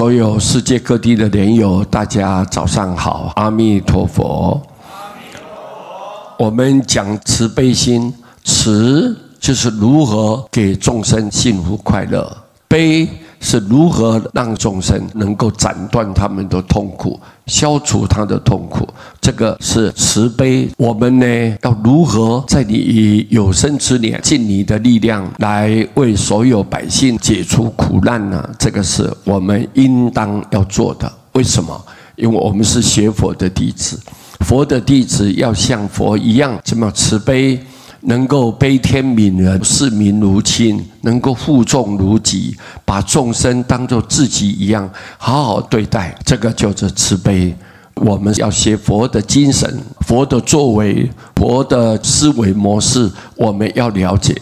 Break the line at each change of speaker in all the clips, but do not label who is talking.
所有世界各地的莲友，大家早上好，阿弥陀佛。我们讲慈悲心，慈就是如何给众生幸福快乐，悲是如何让众生能够斩断他们的痛苦，消除他的痛苦，这个是慈悲。我们呢，要如何在你有生之年尽你的力量来为所有百姓解除苦难呢？这个是我们应当要做的。为什么？因为我们是学佛的弟子，佛的弟子要像佛一样这么慈悲，能够悲天悯人，视民如亲，能够护众如己，把众生当作自己一样好好对待，这个就是慈悲。我们要学佛的精神，佛的作为，佛的思维模式，我们要了解。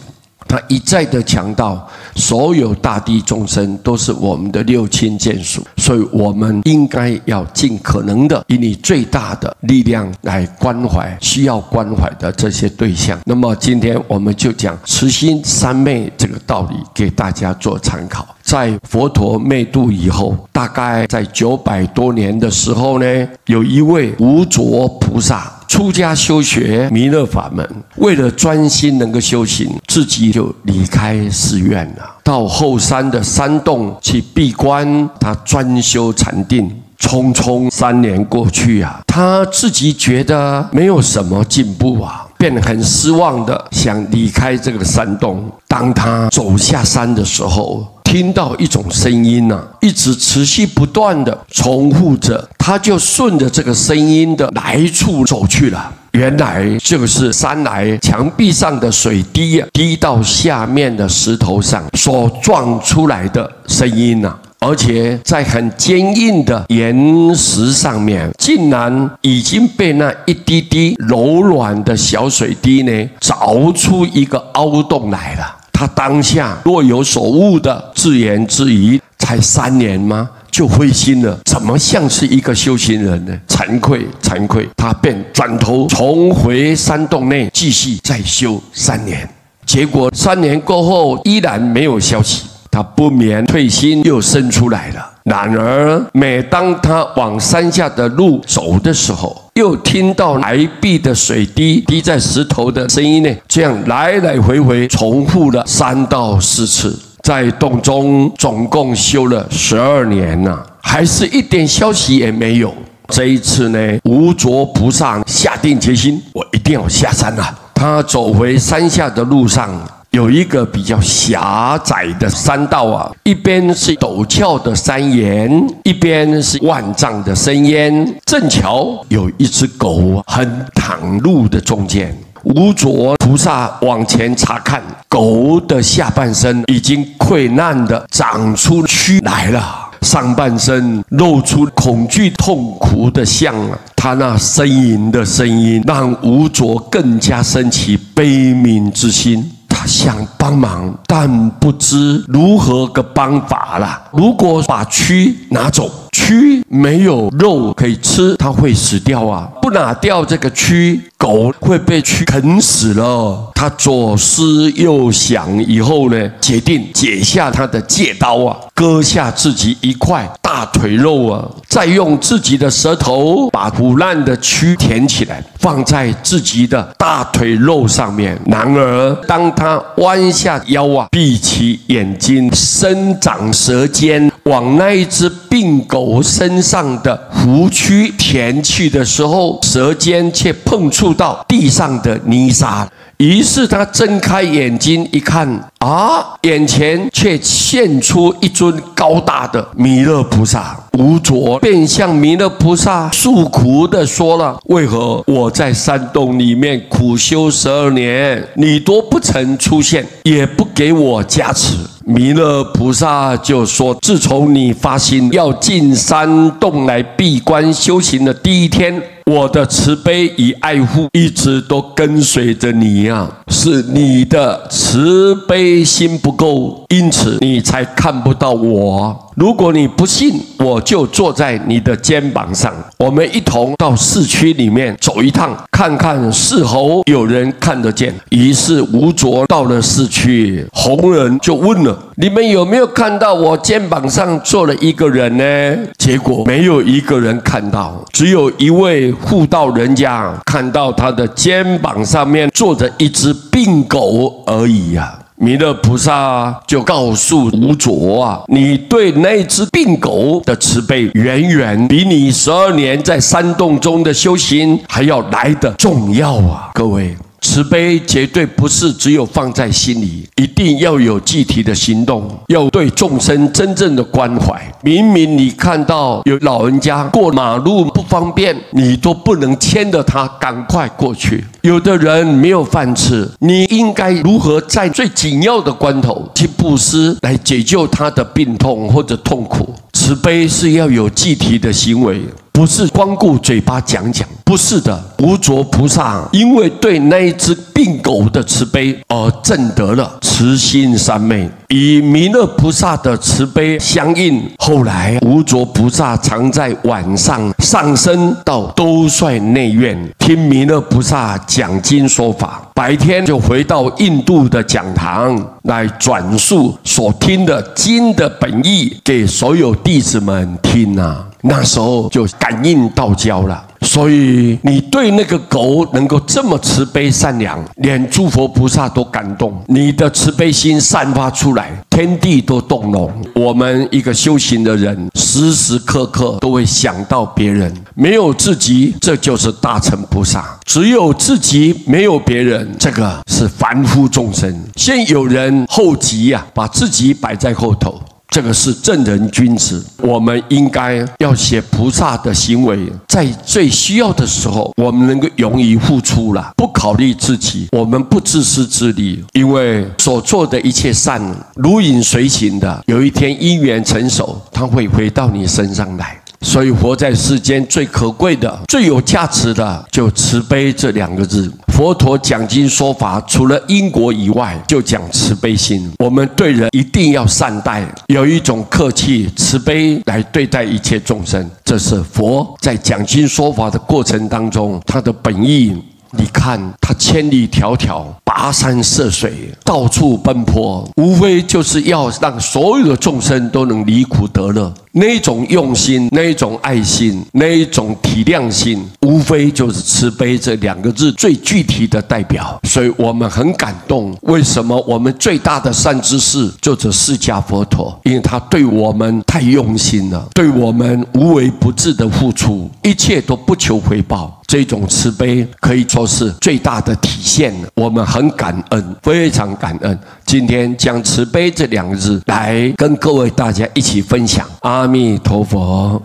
他一再的强调，所有大地众生都是我们的六亲眷属，所以我们应该要尽可能的以你最大的力量来关怀需要关怀的这些对象。那么今天我们就讲慈心三昧这个道理给大家做参考。在佛陀灭度以后，大概在900多年的时候呢，有一位无着菩萨出家修学弥勒法门，为了专心能够修行，自己就离开寺院了，到后山的山洞去闭关，他专修禅定。匆匆3年过去啊，他自己觉得没有什么进步啊，便很失望的想离开这个山洞。当他走下山的时候，听到一种声音啊，一直持续不断的重复着，他就顺着这个声音的来处走去了。原来就是山来墙壁上的水滴啊，滴到下面的石头上所撞出来的声音啊，而且在很坚硬的岩石上面，竟然已经被那一滴滴柔软的小水滴呢凿出一个凹洞来了。他当下若有所悟的自言自语，才3年吗？就灰心了，怎么像是一个修行人呢？惭愧，他便转头重回山洞内，继续再修3年。结果3年过后，依然没有消息，他不免退心又生出来了。然而每当他往山下的路走的时候，又听到崖壁的水滴滴在石头的声音呢，这样来来回回重复了3到4次。在洞中总共修了12年啊，还是一点消息也没有。这一次呢，无着菩萨下定决心，我一定要下山了。他走回山下的路上，有一个比较狭窄的山道啊，一边是陡峭的山岩，一边是万丈的深渊。正巧有一只狗横躺路的中间，无着菩萨往前查看，狗的下半身已经溃烂的长出蛆来了，上半身露出恐惧痛苦的相啊。他那呻吟的声音让无着更加升起悲悯之心，他想帮忙，但不知如何个帮法啦。如果把蛆拿走，蛆没有肉可以吃，它会死掉啊！不拿掉这个蛆，狗会被蛆啃死了。他左思右想以后呢，决定解下他的戒刀啊，割下自己一块大腿肉啊，再用自己的舌头把腐烂的蛆填起来，放在自己的大腿肉上面。然而当他弯下腰啊，闭起眼睛，伸长舌尖往那一只病狗身上的胡蛆填去的时候，舌尖却碰触到地上的泥沙。于是他睁开眼睛一看啊，眼前却现出一尊高大的弥勒菩萨。无着便向弥勒菩萨诉苦的说了，为何我在山洞里面苦修12年，你都不曾出现，也不给我加持。弥勒菩萨就说，自从你发心要进山洞来闭关修行的第一天，我的慈悲与爱护一直都跟随着你啊，是你的慈悲心不够，因此你才看不到我。如果你不信，我就坐在你的肩膀上，我们一同到市区里面走一趟，看看是否有人看得见。于是无着到了市区，红人就问了，你们有没有看到我肩膀上坐了一个人呢？结果没有一个人看到，只有一位妇道人家看到他的肩膀上面坐着一只病狗而已呀。弥勒菩萨就告诉无着啊，你对那只病狗的慈悲，远远比你12年在山洞中的修行还要来得重要啊！各位，慈悲绝对不是只有放在心里，一定要有具体的行动，要对众生真正的关怀。明明你看到有老人家过马路不方便，你都不能牵着他赶快过去。有的人没有饭吃，你应该如何在最紧要的关头去布施，来解救他的病痛或者痛苦？慈悲是要有具体的行为，不是光顾嘴巴讲讲。不是的，无着菩萨因为对那一只病狗的慈悲而证得了慈心三昧，与弥勒菩萨的慈悲相应。后来无着菩萨常在晚上上升到兜率内院，听弥勒菩萨讲经说法，白天就回到印度的讲堂来转述所听的经的本意给所有弟子们听啊。那时候就感应道交了。所以你对那个狗能够这么慈悲善良，连诸佛菩萨都感动，你的慈悲心散发出来，天地都动容。我们一个修行的人，时时刻刻都会想到别人，没有自己，这就是大乘菩萨；只有自己，没有别人，这个是凡夫众生。先有人后己啊，把自己摆在后头，这个是正人君子。我们应该要写菩萨的行为，在最需要的时候，我们能够勇于付出了，不考虑自己，我们不自私自利，因为所做的一切善如影随形的，有一天因缘成熟，它会回到你身上来。所以活在世间最可贵的、最有价值的，就慈悲这2个字。佛陀讲经说法，除了因果以外，就讲慈悲心。我们对人一定要善待，有一种客气、慈悲来对待一切众生。这是佛在讲经说法的过程当中，他的本意。你看他千里迢迢跋山涉水，到处奔波，无非就是要让所有的众生都能离苦得乐。那种用心，那种爱心，那种体谅心，无非就是慈悲这2个字最具体的代表。所以我们很感动，为什么我们最大的善知识就是释迦佛陀？因为他对我们太用心了，对我们无微不至的付出，一切都不求回报。这种慈悲可以说是最大的体现，我们很感恩，非常感恩。今天将慈悲这2个字来跟各位大家一起分享。阿弥陀佛。